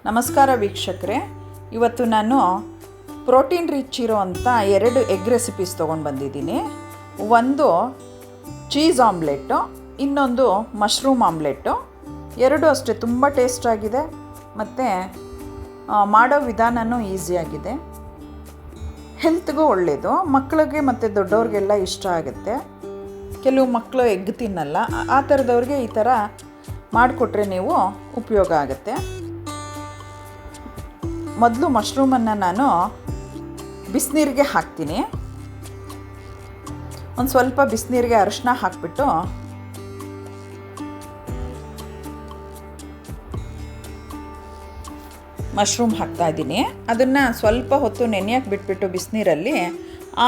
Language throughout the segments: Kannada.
ನಮಸ್ಕಾರ ವೀಕ್ಷಕರೇ, ಇವತ್ತು ನಾನು ಪ್ರೋಟೀನ್ ರಿಚ್ ಇರೋವಂಥ 2 ಎಗ್ ರೆಸಿಪೀಸ್ ತೊಗೊಂಡು ಬಂದಿದ್ದೀನಿ. ಒಂದು ಚೀಸ್ ಆಮ್ಲೆಟ್ಟು, ಇನ್ನೊಂದು ಮಶ್ರೂಮ್ ಆಮ್ಲೆಟ್ಟು. ಎರಡೂ ಅಷ್ಟೇ ತುಂಬ ಟೇಸ್ಟಾಗಿದೆ ಮತ್ತು ಮಾಡೋ ವಿಧಾನವೂ ಈಸಿಯಾಗಿದೆ. ಹೆಲ್ತ್ಗೂ ಒಳ್ಳೆಯದು, ಮಕ್ಕಳಿಗೆ ಮತ್ತು ದೊಡ್ಡವ್ರಿಗೆಲ್ಲ ಇಷ್ಟ ಆಗುತ್ತೆ. ಕೆಲವು ಮಕ್ಕಳು ಎಗ್ ತಿನ್ನಲ್ಲ, ಆ ಥರದವ್ರಿಗೆ ಈ ಥರ ಮಾಡಿಕೊಟ್ರೆ ನೀವು ಉಪಯೋಗ ಆಗುತ್ತೆ. ಮೊದಲು ಮಶ್ರೂಮನ್ನು ನಾನು ಬಿಸಿನೀರಿಗೆ ಹಾಕ್ತೀನಿ. ಒಂದು ಸ್ವಲ್ಪ ಬಿಸಿನೀರಿಗೆ ಅರಿಶಿನ ಹಾಕಿಬಿಟ್ಟು ಮಶ್ರೂಮ್ ಹಾಕ್ತಾಯಿದ್ದೀನಿ. ಅದನ್ನು ಸ್ವಲ್ಪ ಹೊತ್ತು ನೆನೆಯಕ್ಕೆ ಬಿಟ್ಬಿಟ್ಟು ಬಿಸಿನೀರಲ್ಲಿ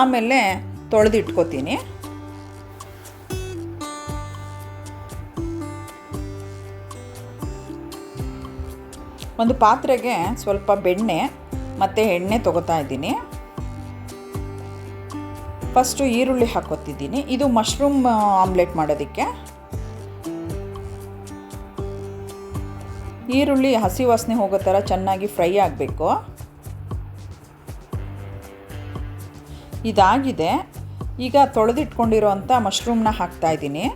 ಆಮೇಲೆ ತೊಳೆದಿಟ್ಕೋತೀನಿ. ಒಂದು ಪಾತ್ರೆಗೆ ಸ್ವಲ್ಪ ಬೆಣ್ಣೆ ಮತ್ತು ಎಣ್ಣೆ ತೊಗೋತಾ ಇದ್ದೀನಿ. ಫಸ್ಟು ಈರುಳ್ಳಿ ಹಾಕೋತಿದ್ದೀನಿ. ಇದು ಮಶ್ರೂಮ್ ಆಮ್ಲೆಟ್ ಮಾಡೋದಕ್ಕೆ. ಈರುಳ್ಳಿ ಹಸಿ ವಾಸನೆ ಹೋಗೋ ಥರ ಚೆನ್ನಾಗಿ ಫ್ರೈ ಆಗಬೇಕು. ಇದಾಗಿದೆ. ಈಗ ತೊಳೆದಿಟ್ಕೊಂಡಿರೋವಂಥ ಮಶ್ರೂಮ್ನ ಹಾಕ್ತಾಯಿದ್ದೀನಿ.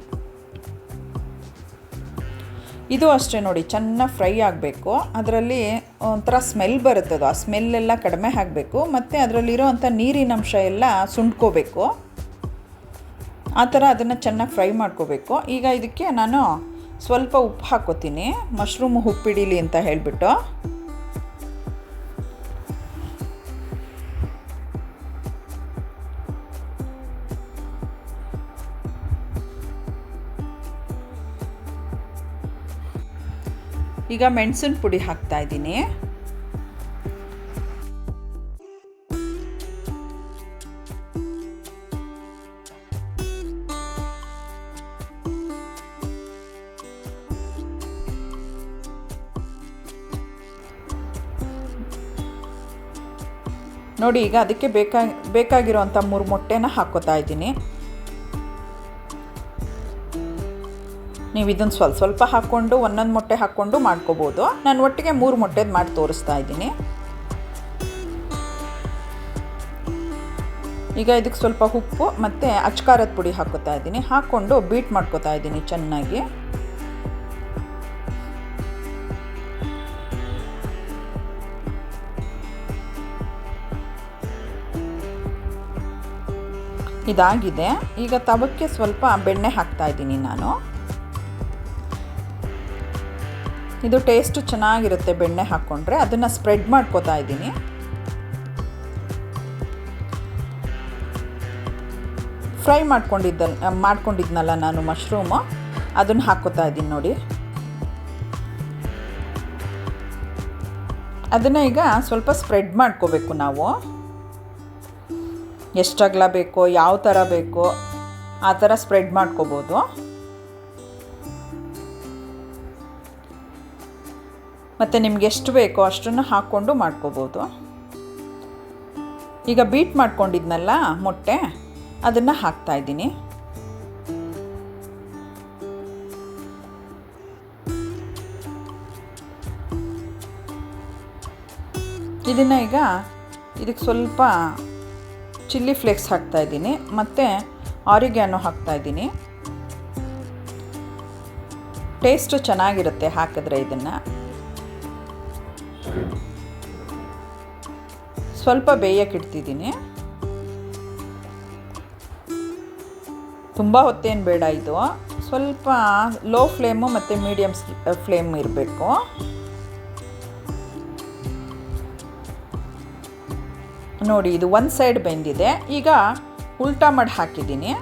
ಇದು ಅಷ್ಟೇ ನೋಡಿ, ಚೆನ್ನಾಗಿ ಫ್ರೈ ಆಗಬೇಕು. ಅದರಲ್ಲಿ ಒಂಥರ ಸ್ಮೆಲ್ ಬರುತ್ತದು, ಆ ಸ್ಮೆಲ್ಲೆಲ್ಲ ಕಡಿಮೆ ಆಗಬೇಕು ಮತ್ತು ಅದರಲ್ಲಿರೋವಂಥ ನೀರಿನಂಶ ಎಲ್ಲ ಸುಂಡ್ಕೋಬೇಕು. ಆ ಥರ ಅದನ್ನು ಚೆನ್ನಾಗಿ ಫ್ರೈ ಮಾಡ್ಕೋಬೇಕು. ಈಗ ಇದಕ್ಕೆ ನಾನು ಸ್ವಲ್ಪ ಉಪ್ಪು ಹಾಕ್ಕೋತೀನಿ, ಮಶ್ರೂಮ್ ಉಪ್ಪಿಡೀಲಿ ಅಂತ ಹೇಳಿಬಿಟ್ಟು. ಈಗ ಮೆಣಸಿನ ಪುಡಿ ಹಾಕ್ತಾಯಿದ್ದೀನಿ. ನೋಡಿ, ಈಗ ಅದಕ್ಕೆ ಬೇಕಾಗಿರೋವಂಥ 3 ಮೊಟ್ಟೆನ ಹಾಕ್ಕೋತಾ ಇದ್ದೀನಿ. ನೀವು ಇದನ್ನು ಸ್ವಲ್ಪ ಹಾಕ್ಕೊಂಡು ಒಂದೊಂದು ಮೊಟ್ಟೆ ಹಾಕ್ಕೊಂಡು ಮಾಡ್ಕೋಬೋದು. ನಾನು ಒಟ್ಟಿಗೆ 3 ಮೊಟ್ಟೆದು ಮಾಡಿ ತೋರಿಸ್ತಾ ಇದ್ದೀನಿ. ಈಗ ಇದಕ್ಕೆ ಸ್ವಲ್ಪ ಉಪ್ಪು ಮತ್ತು ಅಚ್ಕಾರದ ಪುಡಿ ಹಾಕ್ಕೋತಾ ಇದ್ದೀನಿ. ಹಾಕ್ಕೊಂಡು ಬೀಟ್ ಮಾಡ್ಕೋತಾ ಇದ್ದೀನಿ ಚೆನ್ನಾಗಿ. ಇದಾಗಿದೆ. ಈಗ ತವಕ್ಕೆ ಸ್ವಲ್ಪ ಬೆಣ್ಣೆ ಹಾಕ್ತಾ ಇದ್ದೀನಿ ನಾನು. ಇದು ಟೇಸ್ಟು ಚೆನ್ನಾಗಿರುತ್ತೆ ಬೆಣ್ಣೆ ಹಾಕ್ಕೊಂಡ್ರೆ. ಅದನ್ನು ಸ್ಪ್ರೆಡ್ ಮಾಡ್ಕೋತಾ ಇದ್ದೀನಿ. ಫ್ರೈ ಮಾಡ್ಕೊಂಡಿದ್ನಲ್ಲ ನಾನು ಮಶ್ರೂಮು, ಅದನ್ನು ಹಾಕ್ಕೋತಾ ಇದ್ದೀನಿ ನೋಡಿ. ಅದನ್ನು ಈಗ ಸ್ವಲ್ಪ ಸ್ಪ್ರೆಡ್ ಮಾಡ್ಕೋಬೇಕು ನಾವು. ಎಷ್ಟು ಅಗಲ ಬೇಕೋ, ಯಾವ ಥರ ಬೇಕೋ ಆ ಥರ ಸ್ಪ್ರೆಡ್ ಮಾಡ್ಕೋಬೋದು. ಮತ್ತು ನಿಮ್ಗೆ ಎಷ್ಟು ಬೇಕೋ ಅಷ್ಟನ್ನು ಹಾಕ್ಕೊಂಡು ಮಾಡ್ಕೋಬೋದು. ಈಗ ಬೀಟ್ ಮಾಡ್ಕೊಂಡಿದ್ನಲ್ಲ ಮೊಟ್ಟೆ, ಅದನ್ನು ಹಾಕ್ತಾಯಿದ್ದೀನಿ. ಇದನ್ನು ಈಗ ಇದಕ್ಕೆ ಸ್ವಲ್ಪ ಚಿಲ್ಲಿ ಫ್ಲೇಕ್ಸ್ ಹಾಕ್ತಾಯಿದ್ದೀನಿ ಮತ್ತು ಆರಿಗ್ಯಾನೋ ಹಾಕ್ತಾಯಿದ್ದೀನಿ. ಟೇಸ್ಟು ಚೆನ್ನಾಗಿರುತ್ತೆ ಹಾಕಿದ್ರೆ. ಇದನ್ನು ಸ್ವಲ್ಪ ಬೇಯಕ್ಕೆ ಇಡ್ತಿದ್ದೀನಿ. ತುಂಬ ಹೊತ್ತೇನು ಬೇಡ, ಇದು ಸ್ವಲ್ಪ ಲೋ ಫ್ಲೇಮು ಮತ್ತು ಮೀಡಿಯಮ್ ಫ್ಲೇಮ್ ಇರಬೇಕು. ನೋಡಿ, ಇದು ಒಂದು ಸೈಡ್ ಬೆಂದಿದೆ. ಈಗ ಉಲ್ಟಾ ಮಾಡಿ ಹಾಕಿದ್ದೀನಿ.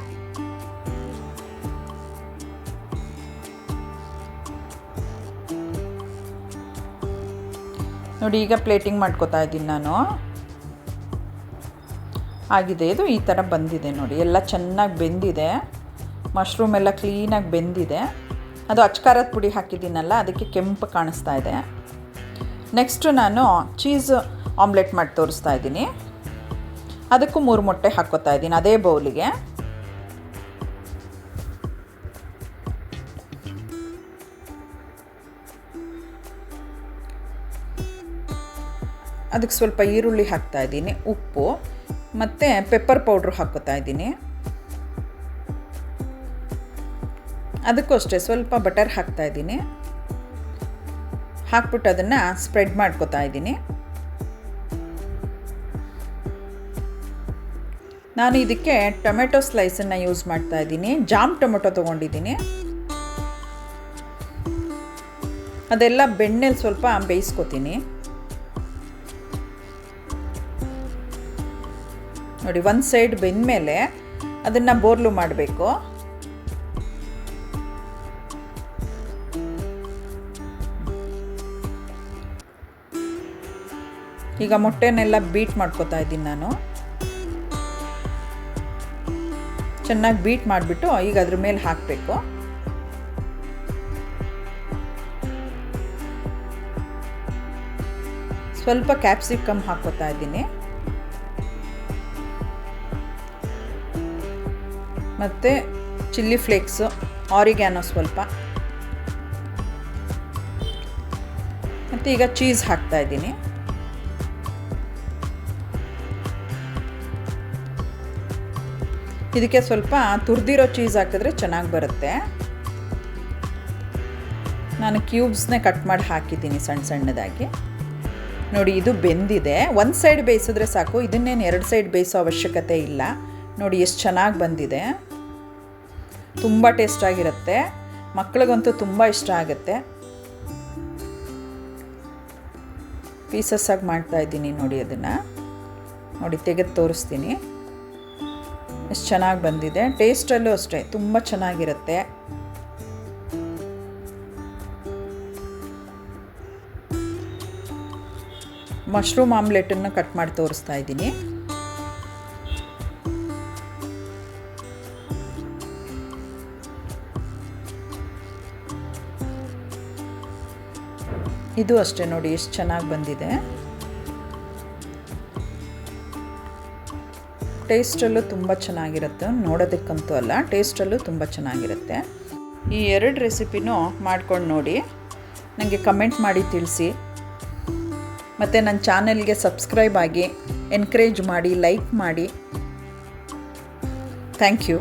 ನೋಡಿ, ಈಗ ಪ್ಲೇಟಿಂಗ್ ಮಾಡ್ಕೋತಾ ಇದ್ದೀನಿ ನಾನು. ಆಗಿದೆ, ಇದು ಈ ಥರ ಬಂದಿದೆ ನೋಡಿ. ಎಲ್ಲ ಚೆನ್ನಾಗಿ ಬೆಂದಿದೆ. ಮಶ್ರೂಮ್ ಎಲ್ಲ ಕ್ಲೀನಾಗಿ ಬೆಂದಿದೆ. ಅದು ಅಚ್ಕಾರದ ಪುಡಿ ಹಾಕಿದ್ದೀನಲ್ಲ, ಅದಕ್ಕೆ ಕೆಂಪು ಕಾಣಿಸ್ತಾ ಇದೆ. ನೆಕ್ಸ್ಟು ನಾನು ಚೀಸ್ ಆಮ್ಲೆಟ್ ಮಾಡಿ ತೋರಿಸ್ತಾ ಇದ್ದೀನಿ. ಅದಕ್ಕೂ 3 ಮೊಟ್ಟೆ ಹಾಕ್ಕೋತಾ ಇದ್ದೀನಿ ಅದೇ ಬೌಲಿಗೆ. ಅದಕ್ಕೆ ಸ್ವಲ್ಪ ಈರುಳ್ಳಿ ಹಾಕ್ತಾಯಿದ್ದೀನಿ, ಉಪ್ಪು ಮತ್ತು ಪೆಪ್ಪರ್ ಪೌಡ್ರು ಹಾಕ್ಕೋತಾ ಇದ್ದೀನಿ. ಅದಕ್ಕೂ ಅಷ್ಟೇ ಸ್ವಲ್ಪ ಬಟರ್ ಹಾಕ್ತಾಯಿದ್ದೀನಿ. ಹಾಕ್ಬಿಟ್ಟು ಅದನ್ನು ಸ್ಪ್ರೆಡ್ ಮಾಡ್ಕೋತಾ ಇದ್ದೀನಿ. ನಾನು ಇದಕ್ಕೆ ಟೊಮೆಟೊ ಸ್ಲೈಸನ್ನು ಯೂಸ್ ಮಾಡ್ತಾ ಇದ್ದೀನಿ. ಜಾಮ್ ಟೊಮೆಟೊ ತೊಗೊಂಡಿದ್ದೀನಿ. ಅದೆಲ್ಲ ಬೆಣ್ಣೆಲಿ ಸ್ವಲ್ಪ ಬೇಯಿಸ್ಕೊತೀನಿ. ನೋಡಿ, ಒಂದು ಸೈಡ್ ಬೆಂದಮೇಲೆ ಅದನ್ನು ಬೋರ್ಲು ಮಾಡಬೇಕು. ಈಗ ಮೊಟ್ಟೆನೆಲ್ಲ ಬೀಟ್ ಮಾಡ್ಕೊತಾ ಇದ್ದೀನಿ ನಾನು. ಚೆನ್ನಾಗಿ ಬೀಟ್ ಮಾಡಿಬಿಟ್ಟು ಈಗ ಅದ್ರ ಮೇಲೆ ಹಾಕಬೇಕು. ಸ್ವಲ್ಪ ಕ್ಯಾಪ್ಸಿಕಮ್ ಹಾಕ್ಕೋತಾ ಇದ್ದೀನಿ. ಮತ್ತು ಚಿಲ್ಲಿ ಫ್ಲೇಕ್ಸು, ಆರಿಗ್ಯಾನೋ ಸ್ವಲ್ಪ, ಮತ್ತು ಈಗ ಚೀಸ್ ಹಾಕ್ತಾ ಇದ್ದೀನಿ. ಇದಕ್ಕೆ ಸ್ವಲ್ಪ ತುರಿದಿರೋ ಚೀಸ್ ಹಾಕಿದ್ರೆ ಚೆನ್ನಾಗಿ ಬರುತ್ತೆ. ನಾನು ಕ್ಯೂಬ್ಸ್ನೇ ಕಟ್ ಮಾಡಿ ಹಾಕಿದ್ದೀನಿ ಸಣ್ಣ ಸಣ್ಣದಾಗಿ. ನೋಡಿ, ಇದು ಬೆಂದಿದೆ. ಒಂದು ಸೈಡ್ ಬೇಯಿಸಿದ್ರೆ ಸಾಕು, ಇದನ್ನೇನು 2 ಸೈಡ್ ಬೇಯಿಸೋ ಅವಶ್ಯಕತೆ ಇಲ್ಲ. ನೋಡಿ ಎಷ್ಟು ಚೆನ್ನಾಗಿ ಬಂದಿದೆ. ತುಂಬ ಟೇಸ್ಟಾಗಿರುತ್ತೆ. ಮಕ್ಳಿಗಂತೂ ತುಂಬ ಇಷ್ಟ ಆಗುತ್ತೆ. ಪೀಸಸ್ಸಾಗಿ ಮಾಡ್ತಾಯಿದ್ದೀನಿ. ನೋಡಿ, ಅದನ್ನು ನೋಡಿ ತೆಗೆದು ತೋರಿಸ್ತೀನಿ. ಎಷ್ಟು ಚೆನ್ನಾಗಿ ಬಂದಿದೆ. ಟೇಸ್ಟಲ್ಲೂ ಅಷ್ಟೇ ತುಂಬ ಚೆನ್ನಾಗಿರುತ್ತೆ. ಮಶ್ರೂಮ್ ಆಮ್ಲೆಟನ್ನು ಕಟ್ ಮಾಡಿ ತೋರಿಸ್ತಾ ಇದ್ದೀನಿ. ಇದು ಅಷ್ಟೇ ನೋಡಿ ಎಷ್ಟು ಚೆನ್ನಾಗಿ ಬಂದಿದೆ. ಟೇಸ್ಟಲ್ಲೂ ತುಂಬ ಚೆನ್ನಾಗಿರುತ್ತೆ. ನೋಡೋದಕ್ಕಂತೂ ಅಲ್ಲ, ಟೇಸ್ಟಲ್ಲೂ ತುಂಬ ಚೆನ್ನಾಗಿರುತ್ತೆ. ಈ 2 ರೆಸಿಪಿನೂ ಮಾಡ್ಕೊಂಡು ನೋಡಿ, ನನಗೆ ಕಮೆಂಟ್ ಮಾಡಿ ತಿಳಿಸಿ. ಮತ್ತು ನನ್ನ ಚಾನೆಲ್ಗೆ ಸಬ್ಸ್ಕ್ರೈಬ್ ಆಗಿ, ಎನ್ಕರೇಜ್ ಮಾಡಿ, ಲೈಕ್ ಮಾಡಿ. Thank you.